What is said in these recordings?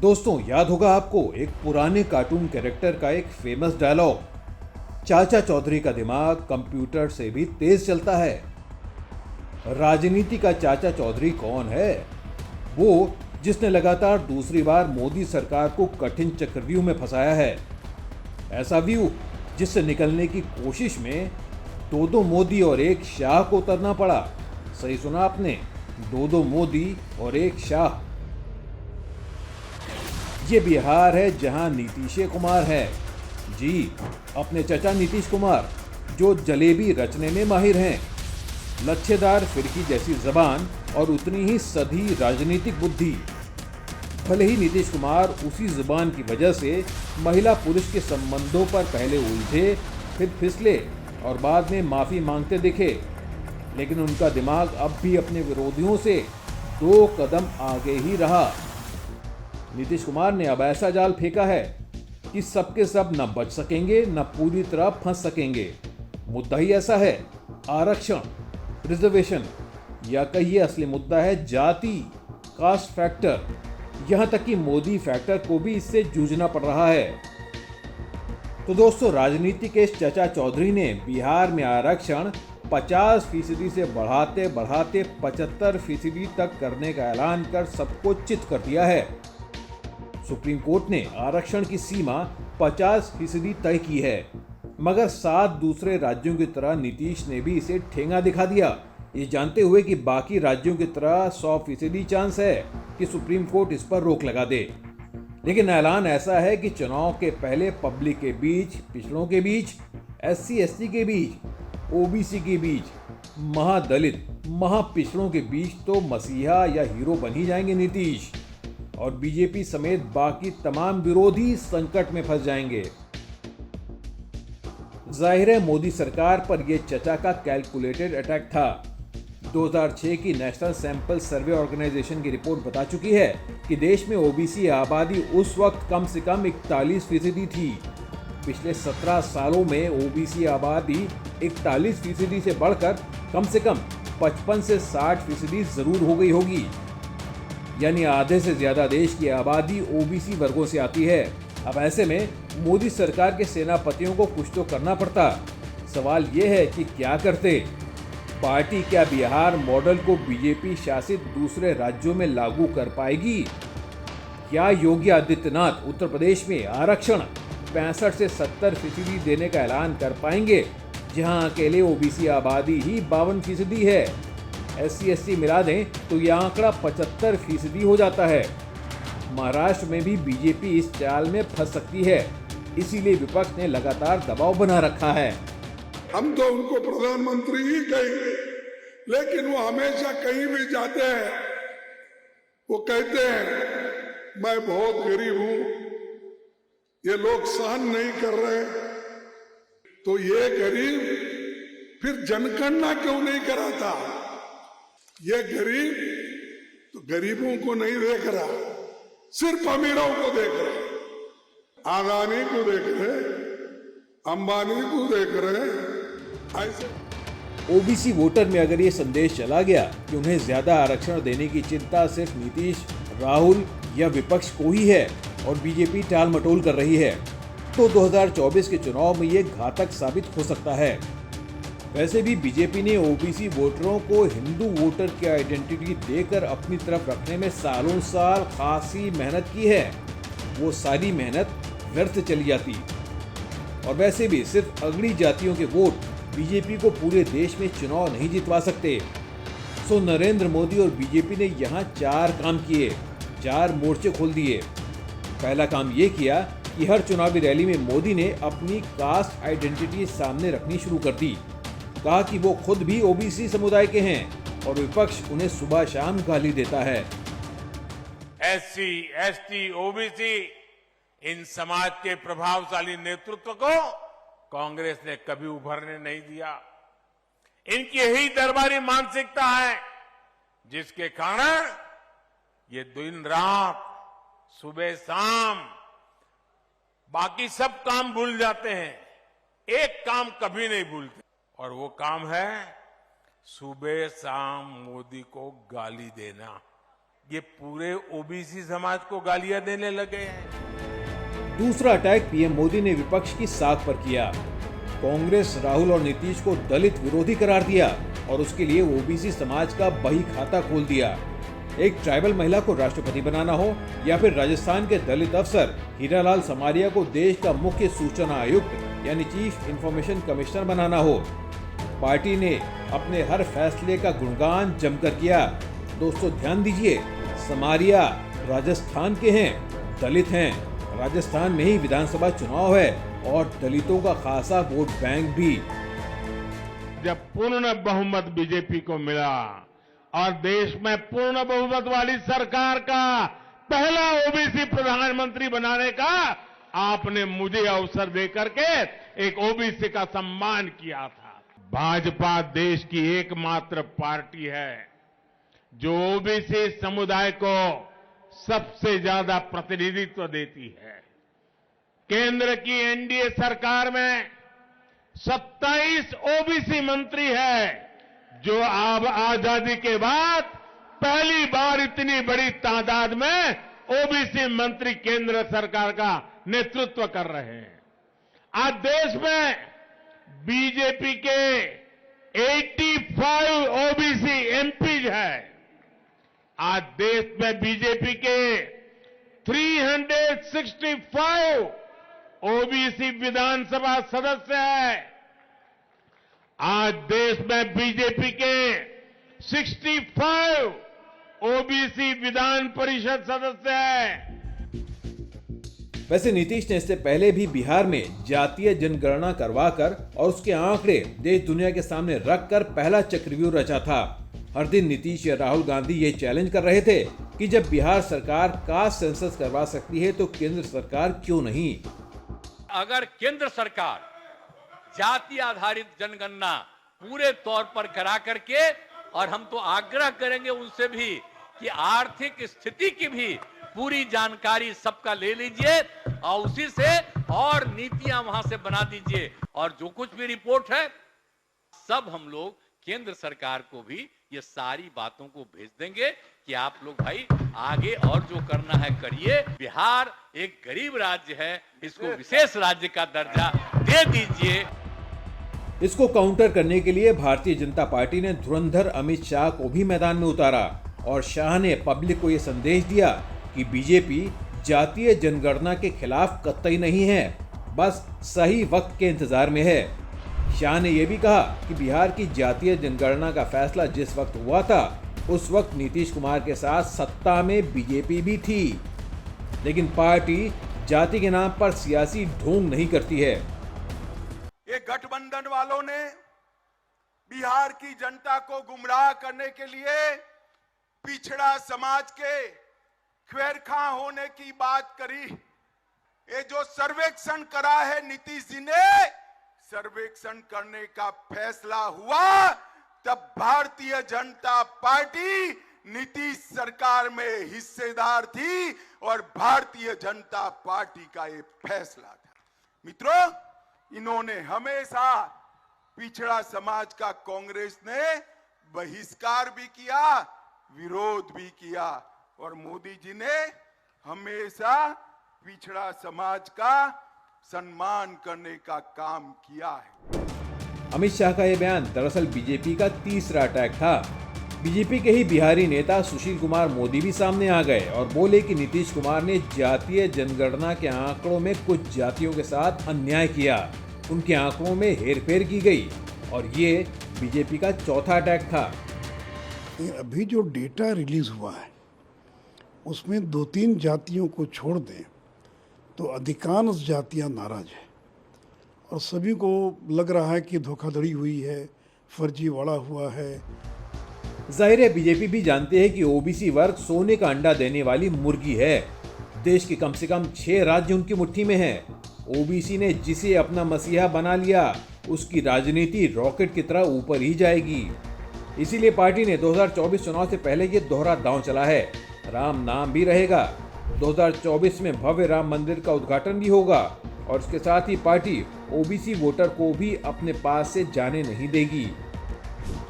दोस्तों, याद होगा आपको एक पुराने कार्टून कैरेक्टर का एक फेमस डायलॉग, चाचा चौधरी का दिमाग कंप्यूटर से भी तेज चलता है। राजनीति का चाचा चौधरी कौन है? वो जिसने लगातार दूसरी बार मोदी सरकार को कठिन चक्रव्यूह में फंसाया है। ऐसा व्यूह जिससे निकलने की कोशिश में दो मोदी और एक शाह को उतरना पड़ा। सही सुना आपने, दो मोदी और एक शाह। ये बिहार है जहां नीतीश कुमार है। जी, अपने चचा नीतीश कुमार, जो जलेबी रचने में माहिर हैं। लच्छेदार फिरकी जैसी जबान और उतनी ही सधी राजनीतिक बुद्धि। भले ही नीतीश कुमार उसी जुबान की वजह से महिला पुरुष के संबंधों पर पहले उलझे, फिर फिसले और बाद में माफी मांगते दिखे, लेकिन उनका दिमाग अब भी अपने विरोधियों से 2 कदम आगे ही रहा। नीतीश कुमार ने अब ऐसा जाल फेंका है कि सबके सब न बच सकेंगे न पूरी तरह फंस सकेंगे। मुद्दा ही ऐसा है, आरक्षण, रिजर्वेशन, या कहिए असली मुद्दा है जाति, कास्ट फैक्टर। यहां तक कि मोदी फैक्टर को भी इससे जूझना पड़ रहा है। तो दोस्तों, राजनीति के इस चचा चौधरी ने बिहार में आरक्षण 50% से बढ़ाते बढ़ाते 75% तक करने का ऐलान कर सबको चित कर दिया है। सुप्रीम कोर्ट ने आरक्षण की सीमा 50% तय की है, मगर 7 दूसरे राज्यों की तरह नीतीश ने भी इसे ठेंगा दिखा दिया, ये जानते हुए कि बाकी राज्यों की तरह 100% चांस है कि सुप्रीम कोर्ट इस पर रोक लगा दे। लेकिन ऐलान ऐसा है कि चुनाव के पहले पब्लिक के बीच, पिछड़ों के बीच, SC/ST के बीच, OBC के बीच, महादलित, महापिछड़ों के बीच तो मसीहा या हीरो बन ही जाएंगे नीतीश, और बीजेपी समेत बाकी तमाम विरोधी संकट में फंस जाएंगे। जाहिर है, मोदी सरकार पर यह चचा का कैलकुलेटेड अटैक था। 2006 की नेशनल सैंपल सर्वे ऑर्गेनाइजेशन की रिपोर्ट बता चुकी है कि देश में OBC आबादी उस वक्त कम से कम 41% थी। पिछले 17 सालों में OBC आबादी 41% से बढ़कर कम से कम 55 से 60% जरूर हो गई होगी। यानी आधे से ज्यादा देश की आबादी OBC वर्गों से आती है। अब ऐसे में मोदी सरकार के सेनापतियों को कुछ तो करना पड़ता। सवाल यह है कि क्या करते? पार्टी क्या बिहार मॉडल को बीजेपी शासित दूसरे राज्यों में लागू कर पाएगी? क्या योगी आदित्यनाथ उत्तर प्रदेश में आरक्षण 65 से 70% देने का ऐलान कर पाएंगे, जहां अकेले OBC आबादी ही 52% है? SC/ST मिला दें तो यह आंकड़ा 75% हो जाता है। महाराष्ट्र में भी बीजेपी इस चाल में फंस सकती है, इसीलिए विपक्ष ने लगातार दबाव बना रखा है। हम तो उनको प्रधानमंत्री ही कहेंगे, लेकिन वो हमेशा कहीं भी जाते हैं, वो कहते हैं मैं बहुत गरीब हूं, ये लोग सहन नहीं कर रहे। तो ये गरीब फिर जनगणना क्यों नहीं कराता? ये गरीब तो गरीबों को नहीं देख रहा, सिर्फ अमीरों को देख रहे, अदानी को देख रहे, अंबानी को देख रहे। ऐसे OBC वोटर में अगर ये संदेश चला गया कि उन्हें ज्यादा आरक्षण देने की चिंता सिर्फ नीतीश, राहुल या विपक्ष को ही है और बीजेपी टाल मटोल कर रही है, तो 2024 के चुनाव में ये घातक साबित हो सकता है। वैसे भी बीजेपी ने OBC वोटरों को हिंदू वोटर की आइडेंटिटी देकर अपनी तरफ रखने में सालों साल खासी मेहनत की है। वो सारी मेहनत व्यर्थ चली जाती। और वैसे भी सिर्फ अगड़ी जातियों के वोट बीजेपी को पूरे देश में चुनाव नहीं जितवा सकते। सो नरेंद्र मोदी और बीजेपी ने यहाँ 4 काम किए, 4 मोर्चे खोल दिए। पहला काम ये किया कि हर चुनावी रैली में मोदी ने अपनी कास्ट आइडेंटिटी सामने रखनी शुरू कर दी। कहा कि वो खुद भी OBC समुदाय के हैं और विपक्ष उन्हें सुबह शाम गाली देता है। SC/ST, OBC इन समाज के प्रभावशाली नेतृत्व को कांग्रेस ने कभी उभरने नहीं दिया। इनकी यही दरबारी मानसिकता है जिसके कारण ये दिन रात, सुबह शाम बाकी सब काम भूल जाते हैं, एक काम कभी नहीं भूलते, और वो काम है सुबह शाम मोदी को गाली देना। ये पूरे ओबीसी समाज को गालियां देने लगे हैं। दूसरा अटैक पीएम मोदी ने विपक्ष की साख पर किया। कांग्रेस राहुल और नीतीश को दलित विरोधी करार दिया और उसके लिए ओबीसी समाज का बही खाता खोल दिया। एक ट्राइबल महिला को राष्ट्रपति बनाना हो या फिर राजस्थान के दलित अफसर हीरालाल समारिया को देश का मुख्य सूचना आयुक्त यानी चीफ इंफॉर्मेशन कमिश्नर बनाना हो, पार्टी ने अपने हर फैसले का गुणगान जमकर किया। दोस्तों ध्यान दीजिए, समारिया राजस्थान के हैं, दलित हैं, राजस्थान में ही विधानसभा चुनाव है और दलितों का खासा वोट बैंक भी। जब पूर्ण बहुमत बीजेपी को मिला और देश में पूर्ण बहुमत वाली सरकार का पहला ओबीसी प्रधानमंत्री बनाने का आपने मुझे अवसर देकर के एक ओबीसी का सम्मान किया था। भाजपा देश की एकमात्र पार्टी है जो ओबीसी समुदाय को सबसे ज्यादा प्रतिनिधित्व देती है। केंद्र की एनडीए सरकार में 27 ओबीसी मंत्री है, जो अब आजादी के बाद पहली बार इतनी बड़ी तादाद में ओबीसी मंत्री केंद्र सरकार का नेतृत्व कर रहे हैं। आज देश में बीजेपी के 85 ओबीसी एमपी है। आज देश में बीजेपी के 365 ओबीसी विधानसभा सदस्य है। आज देश में बीजेपी के 65 ओबीसी विधान परिषद सदस्य है। वैसे नीतीश ने इससे पहले भी बिहार में जातीय जनगणना करवाकर और उसके आंकड़े देश दुनिया के सामने रखकर पहला चक्रव्यूह रचा था। हर दिन नीतीश या राहुल गांधी ये चैलेंज कर रहे थे कि जब बिहार सरकार कास्ट सेंसस करवा सकती है तो केंद्र सरकार क्यों नहीं। अगर केंद्र सरकार जाति आधारित जनगणना पूरे तौर पर करा करके, और हम तो आग्रह करेंगे उनसे भी कि आर्थिक स्थिति की भी पूरी जानकारी सबका ले लीजिए और उसी से और नीतियां वहां से बना दीजिए, और जो कुछ भी रिपोर्ट है सब हम लोग केंद्र सरकार को भी ये सारी बातों को भेज देंगे कि आप लोग भाई आगे और जो करना है करिए। बिहार एक गरीब राज्य है, इसको विशेष राज्य का दर्जा दे दीजिए। इसको काउंटर करने के लिए भारतीय जनता पार्टी ने धुरंधर अमित शाह को भी मैदान में उतारा और शाह ने पब्लिक को यह संदेश दिया कि बीजेपी जातीय जनगणना के खिलाफ कतई नहीं है, बस सही वक्त के इंतजार में है। शाह ने यह भी कहा कि बिहार की जातीय जनगणना का फैसला जिस वक्त हुआ था उस वक्त नीतीश कुमार के साथ सत्ता में बीजेपी भी थी, लेकिन पार्टी जाति के नाम पर सियासी ढोंग नहीं करती है। ये गठबंधन वालों ने बिहार की जनता को गुमराह करने के लिए पिछड़ा समाज के खैरखा होने की बात करी। ये जो सर्वेक्षण करा है नीतीश जी ने, सर्वेक्षण करने का फैसला हुआ तब भारतीय जनता पार्टी नीतीश सरकार में हिस्सेदार थी और भारतीय जनता पार्टी का ये फैसला था। मित्रों, इन्होंने हमेशा पिछड़ा समाज का कांग्रेस ने बहिष्कार भी किया, विरोध भी किया, और मोदी जी ने हमेशा पिछड़ा समाज का सम्मान करने का काम किया है। अमित शाह का यह बयान दरअसल बीजेपी का तीसरा अटैक था। बीजेपी के ही बिहारी नेता सुशील कुमार मोदी भी सामने आ गए और बोले कि नीतीश कुमार ने जातीय जनगणना के आंकड़ों में कुछ जातियों के साथ अन्याय किया, उनके आंकड़ों में हेरफेर की गई, और ये बीजेपी का चौथा अटैक था। अभी जो डेटा रिलीज हुआ है उसमें 2-3 जातियों को छोड़ दें तो अधिकांश जातियां नाराज हैं और सभी को लग रहा है कि धोखाधड़ी हुई है, फर्जीवाड़ा हुआ है। जाहिर है बीजेपी भी जानते हैं कि ओबीसी वर्ग सोने का अंडा देने वाली मुर्गी है। देश के कम से कम 6 राज्य उनकी मुट्ठी में हैं। ओबीसी ने जिसे अपना मसीहा बना लिया उसकी राजनीति रॉकेट की तरह ऊपर ही जाएगी। इसीलिए पार्टी ने 2024 चुनाव से पहले ये दोहरा दांव चला है। राम नाम भी रहेगा, 2024 में भव्य राम मंदिर का उद्घाटन भी होगा और इसके साथ ही पार्टी ओबीसी वोटर को भी अपने पास से जाने नहीं देगी।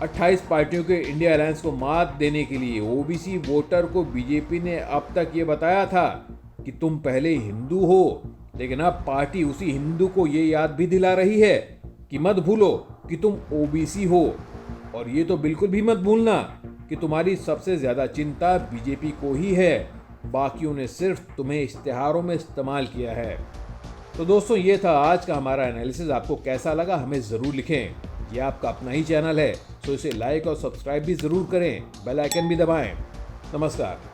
28 पार्टियों के इंडिया अलायंस को मात देने के लिए ओबीसी वोटर को बीजेपी ने अब तक ये बताया था कि तुम पहले हिंदू हो, लेकिन अब पार्टी उसी हिंदू को ये याद भी दिला रही है कि मत भूलो कि तुम ओबीसी हो। और ये तो बिल्कुल भी मत भूलना कि तुम्हारी सबसे ज्यादा चिंता बीजेपी को ही है, बाकियों ने सिर्फ तुम्हें इश्तिहारों में इस्तेमाल किया है। तो दोस्तों, ये था आज का हमारा एनालिसिस। आपको कैसा लगा हमें ज़रूर लिखें। यह आपका अपना ही चैनल है, तो इसे लाइक और सब्सक्राइब भी ज़रूर करें, बेल आइकन भी दबाएं। नमस्कार।